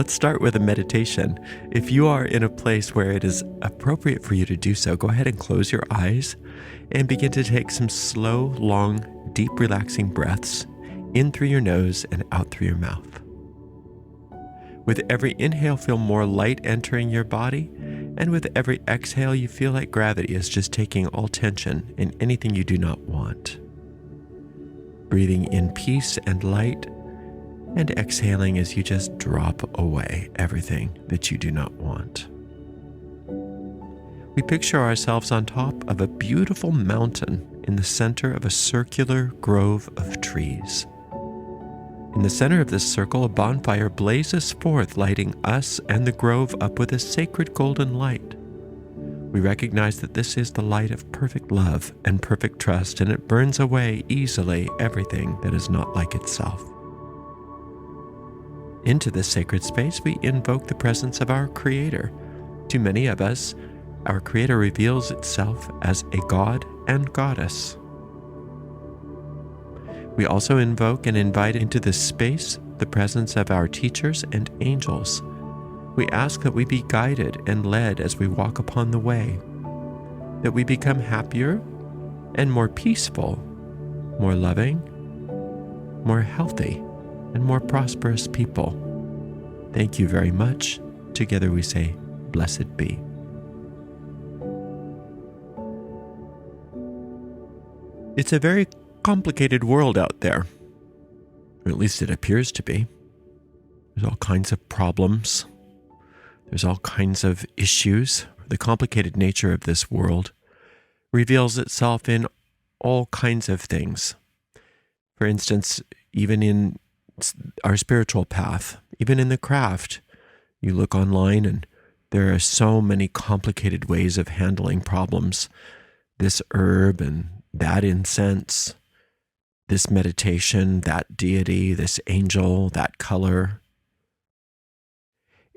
let's start with a meditation. If you are in a place where it is appropriate for you to do so, go ahead and close your eyes and begin to take some slow, long, deep, relaxing breaths in through your nose and out through your mouth. With every inhale, feel more light entering your body, and with every exhale, you feel like gravity is just taking all tension and anything you do not want. Breathing in peace and light, and exhaling as you just drop away everything that you do not want. We picture ourselves on top of a beautiful mountain in the center of a circular grove of trees. In the center of this circle, a bonfire blazes forth, lighting us and the grove up with a sacred golden light. We recognize that this is the light of perfect love and perfect trust, and it burns away easily everything that is not like itself. Into this sacred space, we invoke the presence of our Creator. To many of us, our Creator reveals itself as a god and goddess. We also invoke and invite into this space the presence of our teachers and angels. We ask that we be guided and led as we walk upon the way, that we become happier and more peaceful, more loving, more healthy, and more prosperous people. Thank you very much. Together we say, blessed be. It's a very complicated world out there, or at least it appears to be. There's all kinds of problems. There's all kinds of issues. The complicated nature of this world reveals itself in all kinds of things. For instance, even in our spiritual path, even in the craft, you look online and there are so many complicated ways of handling problems. This herb and that incense, this meditation, that deity, this angel, that color.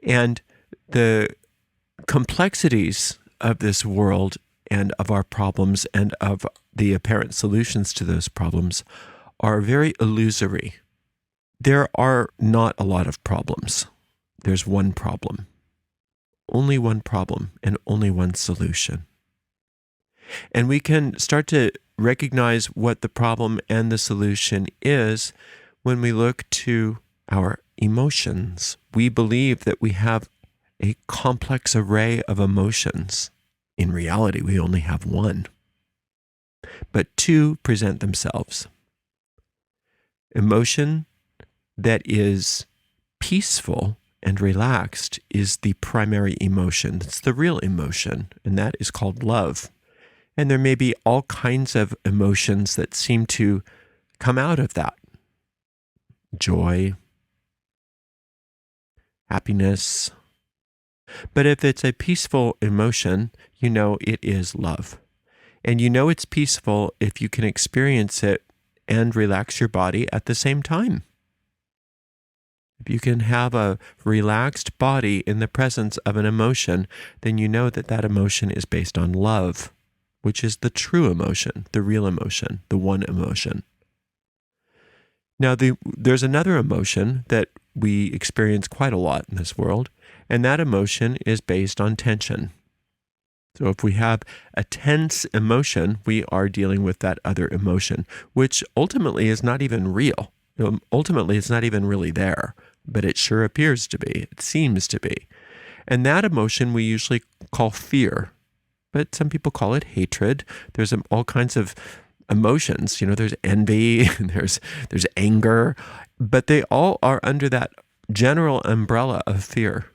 And the complexities of this world and of our problems and of the apparent solutions to those problems are very illusory. There are not a lot of problems. There's one problem. Only one problem and only one solution. And we can start to recognize what the problem and the solution is when we look to our emotions. We believe that we have a complex array of emotions. In reality, we only have one, but two present themselves. Emotion that is peaceful and relaxed is the primary emotion. That's the real emotion, and that is called love. And there may be all kinds of emotions that seem to come out of that. Joy, happiness. But if it's a peaceful emotion, you know it is love. And you know it's peaceful if you can experience it and relax your body at the same time. If you can have a relaxed body in the presence of an emotion, then you know that that emotion is based on love, which is the true emotion, the real emotion, the one emotion. Now, there's another emotion that we experience quite a lot in this world, and that emotion is based on tension. So if we have a tense emotion, we are dealing with that other emotion, which ultimately is not even real. Ultimately, it's not even really there, but it sure appears to be. It seems to be. And that emotion we usually call fear, but some people call it hatred. There's all kinds of emotions. There's envy, there's anger, but they all are under that general umbrella of fear,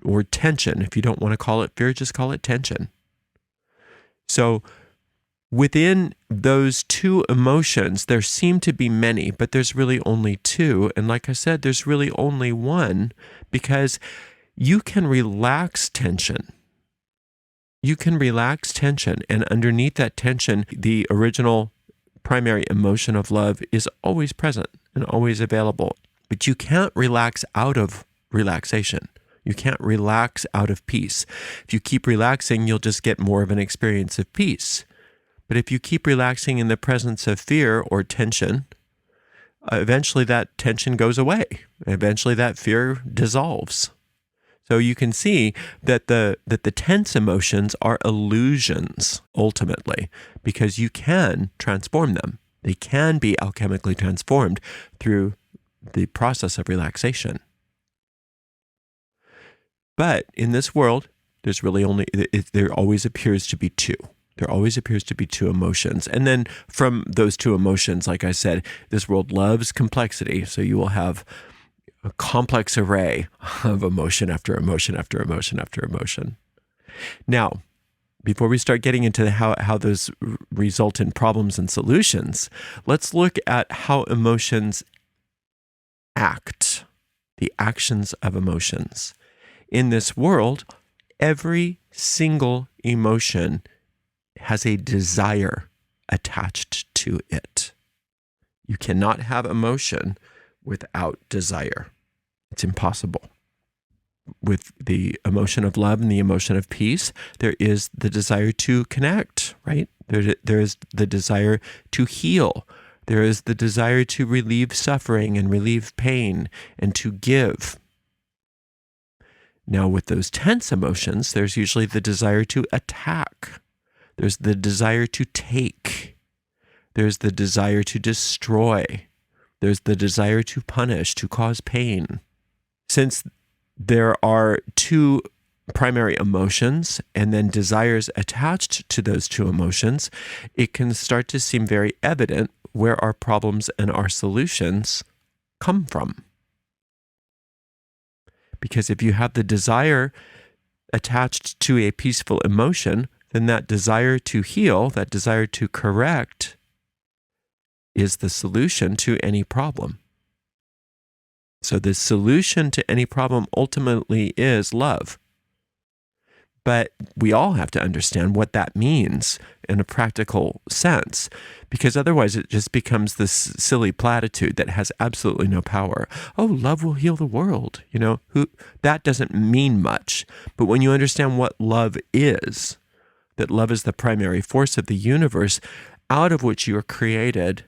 or tension. If you don't want to call it fear, just call it tension. So within those two emotions, there seem to be many, but there's really only two. And like I said, there's really only one, because you can relax tension. You can relax tension, and underneath that tension, the original primary emotion of love is always present and always available. But you can't relax out of relaxation. You can't relax out of peace. If you keep relaxing, you'll just get more of an experience of peace. But if you keep relaxing in the presence of fear or tension, eventually that tension goes away. Eventually that fear dissolves. So you can see that the tense emotions are illusions ultimately, because you can transform them. They can be alchemically transformed through the process of relaxation. But in this world, there's really there always appears to be two. There always appears to be two emotions. And then from those two emotions, like I said, this world loves complexity. So you will have a complex array of emotion after emotion after emotion after emotion. Now, before we start getting into how those result in problems and solutions, let's look at how emotions act, the actions of emotions. In this world, every single emotion has a desire attached to it. You cannot have emotion without desire. It's impossible. With the emotion of love and the emotion of peace, there is the desire to connect, right? There is the desire to heal. There is the desire to relieve suffering and relieve pain and to give. Now, with those tense emotions, there's usually the desire to attack. There's the desire to take. There's the desire to destroy. There's the desire to punish, to cause pain. Since there are two primary emotions and then desires attached to those two emotions, it can start to seem very evident where our problems and our solutions come from. Because if you have the desire attached to a peaceful emotion, then that desire to heal, that desire to correct, is the solution to any problem. So the solution to any problem ultimately is love. But we all have to understand what that means in a practical sense, because otherwise it just becomes this silly platitude that has absolutely no power. Oh, love will heal the world. That doesn't mean much. But when you understand what love is, that love is the primary force of the universe out of which you are created,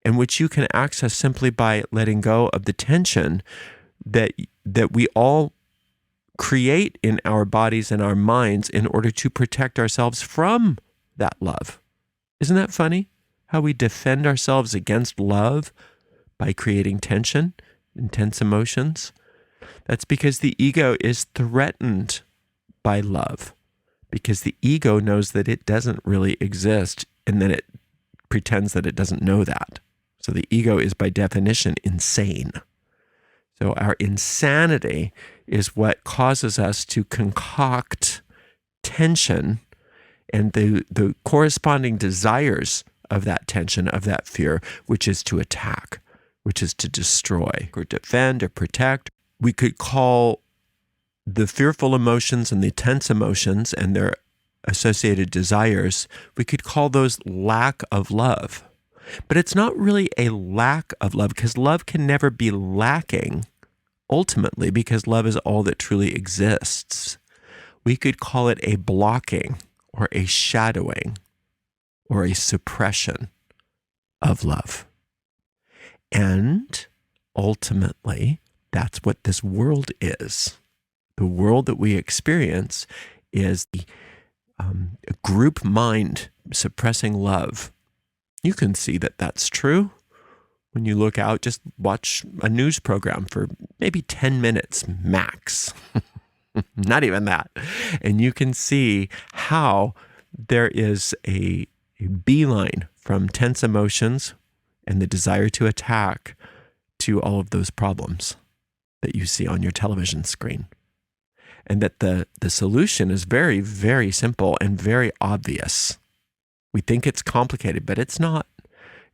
and which you can access simply by letting go of the tension that we all create in our bodies and our minds in order to protect ourselves from that love. Isn't that funny? How we defend ourselves against love by creating tension, intense emotions? That's because the ego is threatened by love, because the ego knows that it doesn't really exist, and then it pretends that it doesn't know that. So the ego is by definition insane. So our insanity is what causes us to concoct tension and the corresponding desires of that tension, of that fear, which is to attack, which is to destroy or defend or protect. We could call the fearful emotions and the tense emotions and their associated desires, we could call those lack of love. But it's not really a lack of love, because love can never be lacking, ultimately, because love is all that truly exists. We could call it a blocking or a shadowing or a suppression of love. And ultimately, that's what this world is. The world that we experience is the group mind suppressing love. You can see that that's true when you look out. Just watch a news program for maybe 10 minutes max, not even that. And you can see how there is a beeline from tense emotions and the desire to attack to all of those problems that you see on your television screen. And that the solution is very, very simple and very obvious. We think it's complicated, but it's not.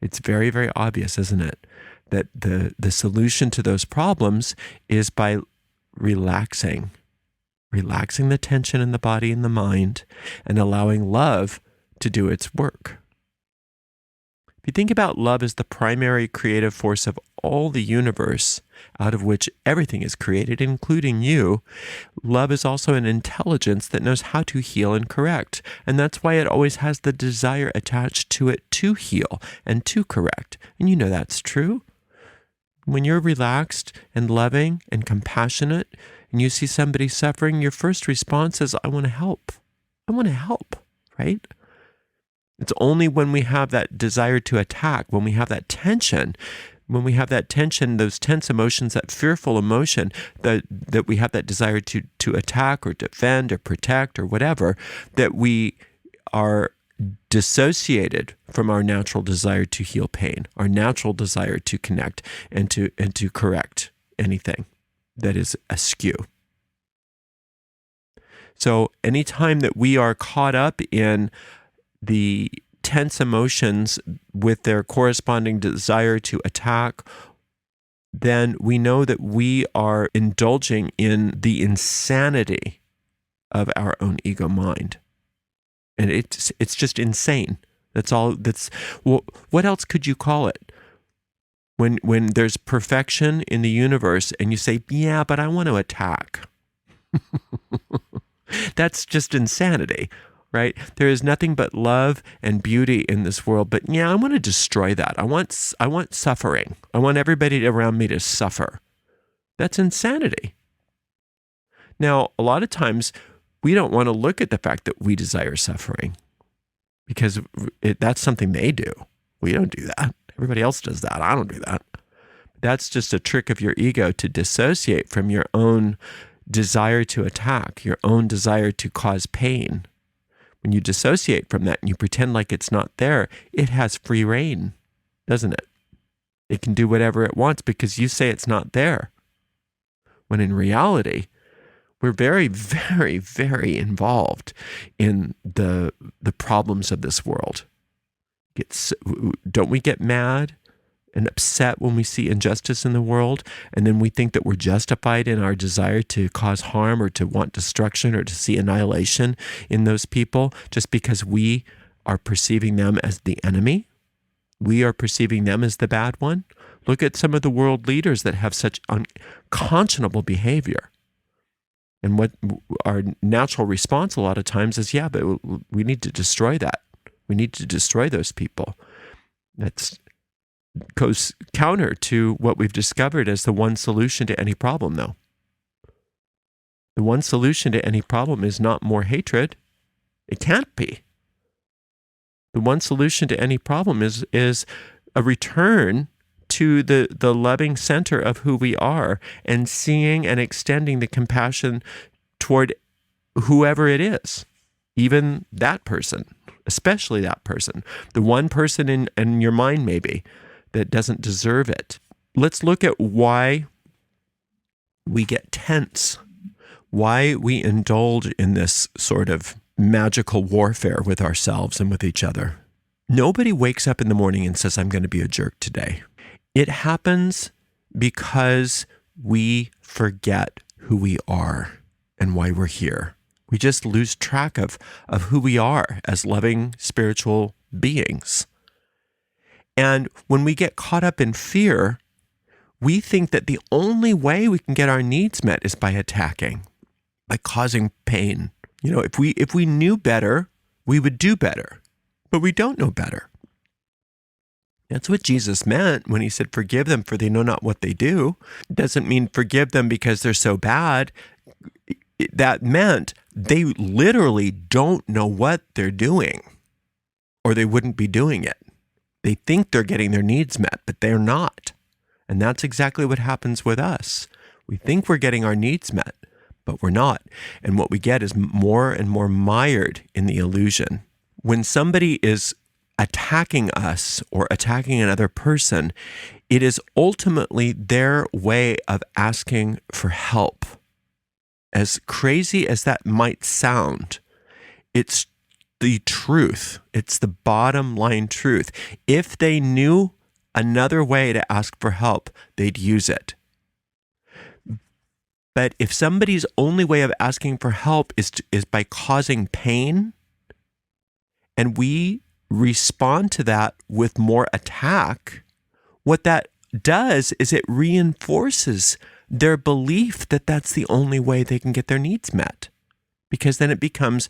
It's very, very obvious, isn't it? That the solution to those problems is by relaxing the tension in the body and the mind, and allowing love to do its work. If you think about love as the primary creative force of all the universe, out of which everything is created, including you, love is also an intelligence that knows how to heal and correct. And that's why it always has the desire attached to it to heal and to correct. And you know that's true. When you're relaxed and loving and compassionate and you see somebody suffering, your first response is, I want to help. I want to help, right? It's only when we have that desire to attack, when we have that tension, those tense emotions, that fearful emotion, that we have that desire to attack or defend or protect or whatever, that we are dissociated from our natural desire to heal pain, our natural desire to connect and to correct anything that is askew. So anytime that we are caught up in the tense emotions with their corresponding desire to attack, then we know that we are indulging in the insanity of our own ego mind. And it's just insane. That's all. What else could you call it? When there's perfection in the universe and you say, yeah, but I want to attack. That's just insanity, right? There is nothing but love and beauty in this world, but yeah, I want to destroy that. I want suffering. I want everybody around me to suffer. That's insanity. Now, a lot of times we don't want to look at the fact that we desire suffering because that's something they do. We don't do that. Everybody else does that. I don't do that. That's just a trick of your ego to dissociate from your own desire to attack, your own desire to cause pain. When you dissociate from that and you pretend like it's not there, it has free reign, doesn't it? It can do whatever it wants because you say it's not there. When in reality, we're very, very, very involved in the problems of this world. Don't we get mad and upset when we see injustice in the world, and then we think that we're justified in our desire to cause harm or to want destruction or to see annihilation in those people just because we are perceiving them as the enemy? We are perceiving them as the bad one? Look at some of the world leaders that have such unconscionable behavior. And what our natural response a lot of times is, yeah, but we need to destroy that. We need to destroy those people. That goes counter to what we've discovered as the one solution to any problem, though. The one solution to any problem is not more hatred. It can't be. The one solution to any problem is a return to the loving center of who we are and seeing and extending the compassion toward whoever it is, even that person, especially that person, the one person in your mind maybe that doesn't deserve it. Let's look at why we get tense, why we indulge in this sort of magical warfare with ourselves and with each other. Nobody wakes up in the morning and says, I'm going to be a jerk today. It happens because we forget who we are and why we're here. We just lose track of who we are as loving spiritual beings. And when we get caught up in fear, we think that the only way we can get our needs met is by attacking, by causing pain. You know, if we knew better, we would do better. But we don't know better. That's what Jesus meant when he said, forgive them for they know not what they do. It doesn't mean forgive them because they're so bad. That meant they literally don't know what they're doing, or they wouldn't be doing it. They think they're getting their needs met, but they're not. And that's exactly what happens with us. We think we're getting our needs met, but we're not. And what we get is more and more mired in the illusion. When somebody is attacking us or attacking another person, it is ultimately their way of asking for help. As crazy as that might sound, it's the truth. It's the bottom line truth. If they knew another way to ask for help, they'd use it. But if somebody's only way of asking for help is by causing pain, and we respond to that with more attack, what that does is it reinforces their belief that that's the only way they can get their needs met. because then it becomes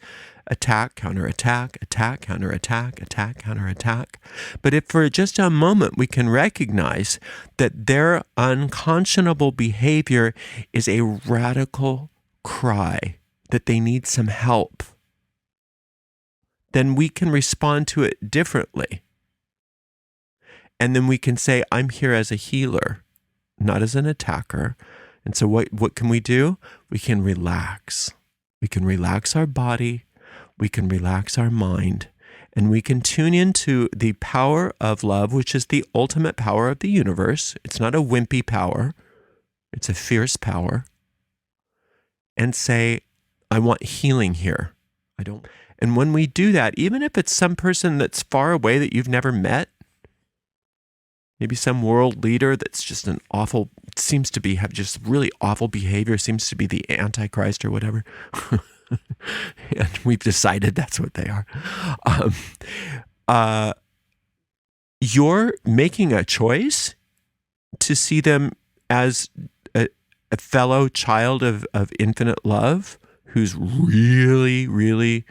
attack, counterattack, attack, counterattack, attack, counterattack. But if for just a moment we can recognize that their unconscionable behavior is a radical cry that they need some help, then we can respond to it differently. And then we can say, I'm here as a healer, not as an attacker. And so what can we do? We can relax. We can relax our body. We can relax our mind. And we can tune into the power of love, which is the ultimate power of the universe. It's not a wimpy power. It's a fierce power. And say, I want healing here. And when we do that, even if it's some person that's far away that you've never met, maybe some world leader that's just seems to have just really awful behavior, seems to be the Antichrist or whatever. And we've decided that's what they are. You're making a choice to see them as a fellow child of infinite love who's really, really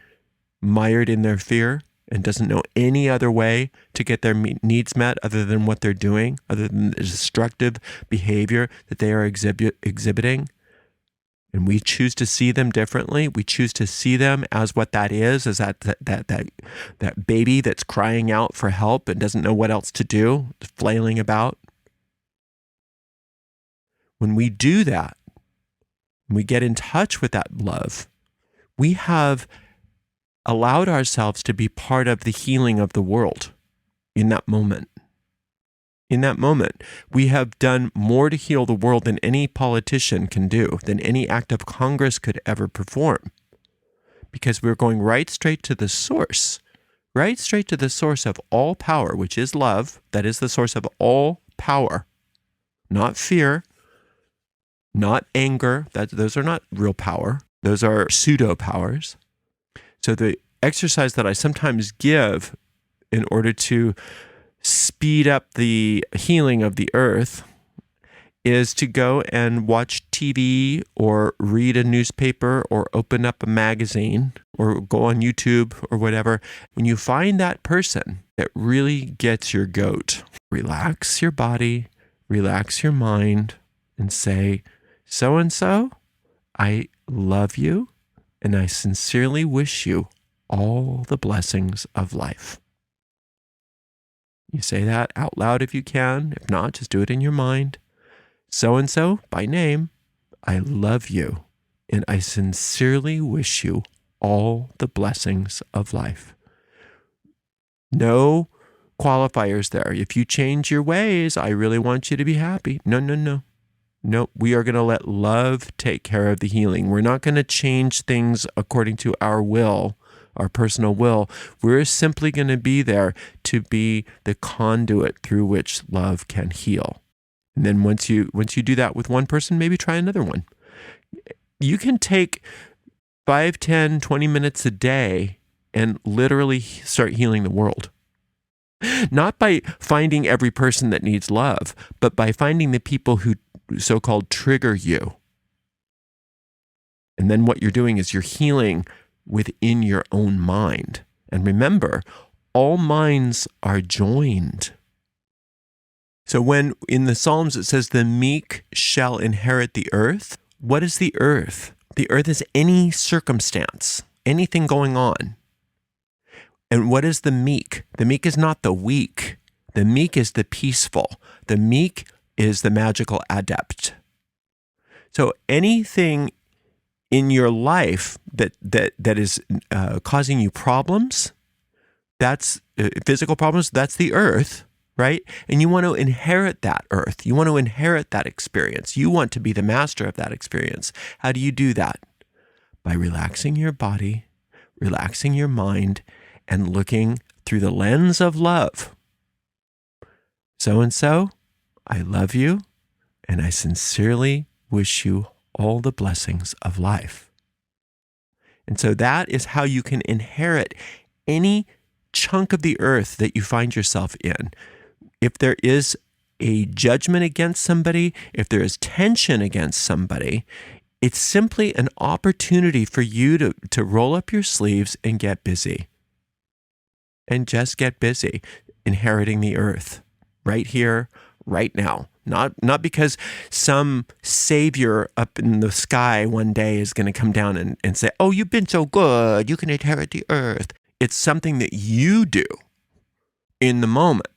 mired in their fear and doesn't know any other way to get their needs met other than what they're doing, other than the destructive behavior that they are exhibiting. And we choose to see them differently. We choose to see them as what that is that baby that's crying out for help and doesn't know what else to do, flailing about. When we do that, when we get in touch with that love, we have allowed ourselves to be part of the healing of the world in that moment. In that moment, we have done more to heal the world than any politician can do, than any act of Congress could ever perform. Because we're going right straight to the source of all power, which is love. That is the source of all power, not fear, not anger. Those are not real power. Those are pseudo powers. So the exercise that I sometimes give in order to speed up the healing of the earth is to go and watch TV or read a newspaper or open up a magazine or go on YouTube or whatever. When you find that person that really gets your goat, relax your body, relax your mind, and say, so-and-so, I love you, and I sincerely wish you all the blessings of life. You say that out loud if you can. If not, just do it in your mind. So-and-so, by name, I love you, and I sincerely wish you all the blessings of life. No qualifiers there. If you change your ways, I really want you to be happy. No. No, we are going to let love take care of the healing. We're not going to change things according to our will, our personal will. We're simply going to be there to be the conduit through which love can heal. And then once you do that with one person, maybe try another one. You can take 5, 10, 20 minutes a day and literally start healing the world. Not by finding every person that needs love, but by finding the people who so-called trigger you. And then what you're doing is you're healing within your own mind. And remember, all minds are joined. So when in the Psalms it says, the meek shall inherit the earth, what is the earth? The earth is any circumstance, anything going on. And what is the meek? The meek is not the weak. The meek is the peaceful. The meek is the magical adept. So anything in your life that is causing you problems, that's physical problems, that's the earth, right? And you want to inherit that earth. You want to inherit that experience. You want to be the master of that experience. How do you do that? By relaxing your body, relaxing your mind, and looking through the lens of love. So-and-so, I love you, and I sincerely wish you all the blessings of life. And so that is how you can inherit any chunk of the earth that you find yourself in. If there is a judgment against somebody, if there is tension against somebody, It's simply an opportunity for you to roll up your sleeves and get busy. And just get busy inheriting the earth right here, right now. Not because some savior up in the sky one day is going to come down and say, oh, you've been so good, you can inherit the earth. It's something that you do in the moment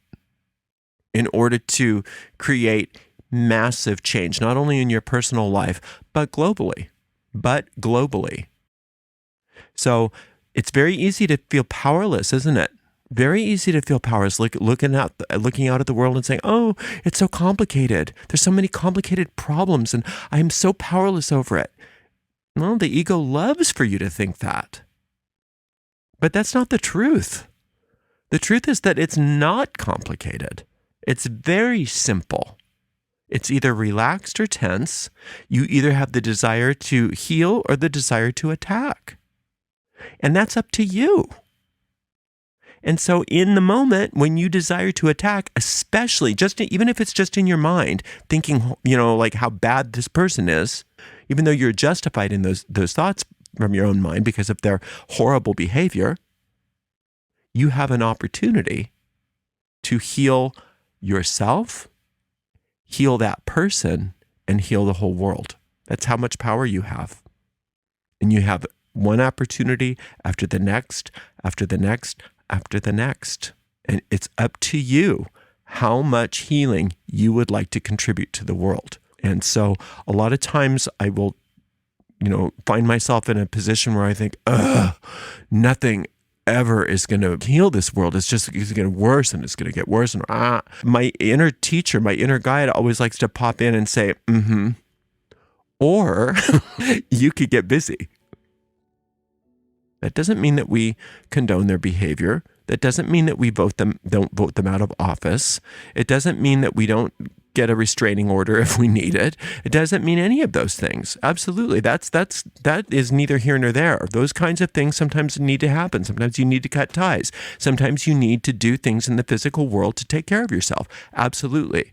in order to create massive change, not only in your personal life, but globally. So it's very easy to feel powerless, isn't it? Very easy to feel powerless, looking out at the world and saying, oh, it's so complicated. There's so many complicated problems and I am so powerless over it. Well, the ego loves for you to think that. But that's not the truth. The truth is that it's not complicated. It's very simple. It's either relaxed or tense. You either have the desire to heal or the desire to attack. And that's up to you. And so in the moment when you desire to attack, especially even if it's just in your mind, thinking, like how bad this person is, even though you're justified in those thoughts from your own mind because of their horrible behavior, you have an opportunity to heal yourself, heal that person, and heal the whole world. That's how much power you have. And you have one opportunity after the next, after the next, after the next. And it's up to you how much healing you would like to contribute to the world. And so a lot of times I will, find myself in a position where I think, nothing ever is going to heal this world. It's going to get worse and it's going to get worse. And my inner teacher, my inner guide always likes to pop in and say, or you could get busy. That doesn't mean that we condone their behavior. That doesn't mean that we don't vote them out of office. It doesn't mean that we don't get a restraining order if we need it. It doesn't mean any of those things. Absolutely. That is neither here nor there. Those kinds of things sometimes need to happen. Sometimes you need to cut ties. Sometimes you need to do things in the physical world to take care of yourself. Absolutely.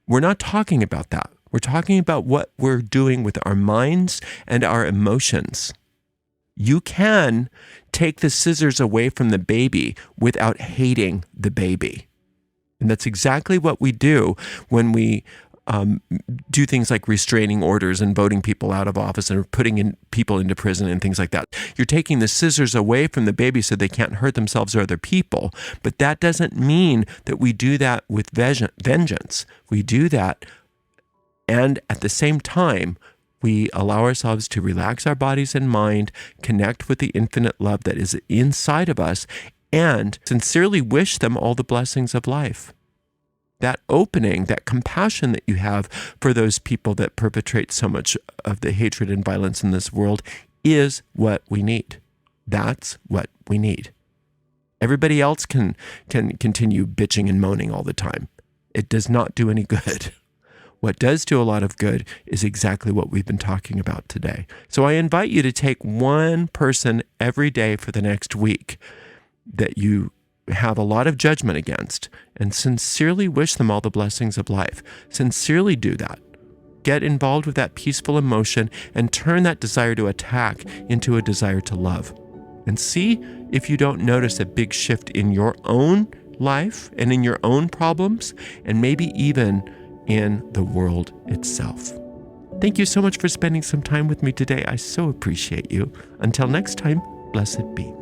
We're not talking about that. We're talking about what we're doing with our minds and our emotions. You can take the scissors away from the baby without hating the baby. And that's exactly what we do when we do things like restraining orders and voting people out of office and putting people into prison and things like that. You're taking the scissors away from the baby so they can't hurt themselves or other people. But that doesn't mean that we do that with vengeance. We do that, and at the same time, we allow ourselves to relax our bodies and mind, connect with the infinite love that is inside of us, and sincerely wish them all the blessings of life. That opening, that compassion that you have for those people that perpetrate so much of the hatred and violence in this world is what we need. That's what we need. Everybody else can continue bitching and moaning all the time. It does not do any good. What does do a lot of good is exactly what we've been talking about today. So I invite you to take one person every day for the next week that you have a lot of judgment against and sincerely wish them all the blessings of life. Sincerely do that. Get involved with that peaceful emotion and turn that desire to attack into a desire to love. And see if you don't notice a big shift in your own life and in your own problems, and maybe even in the world itself. Thank you so much for spending some time with me today. I so appreciate you. Until next time, blessed be.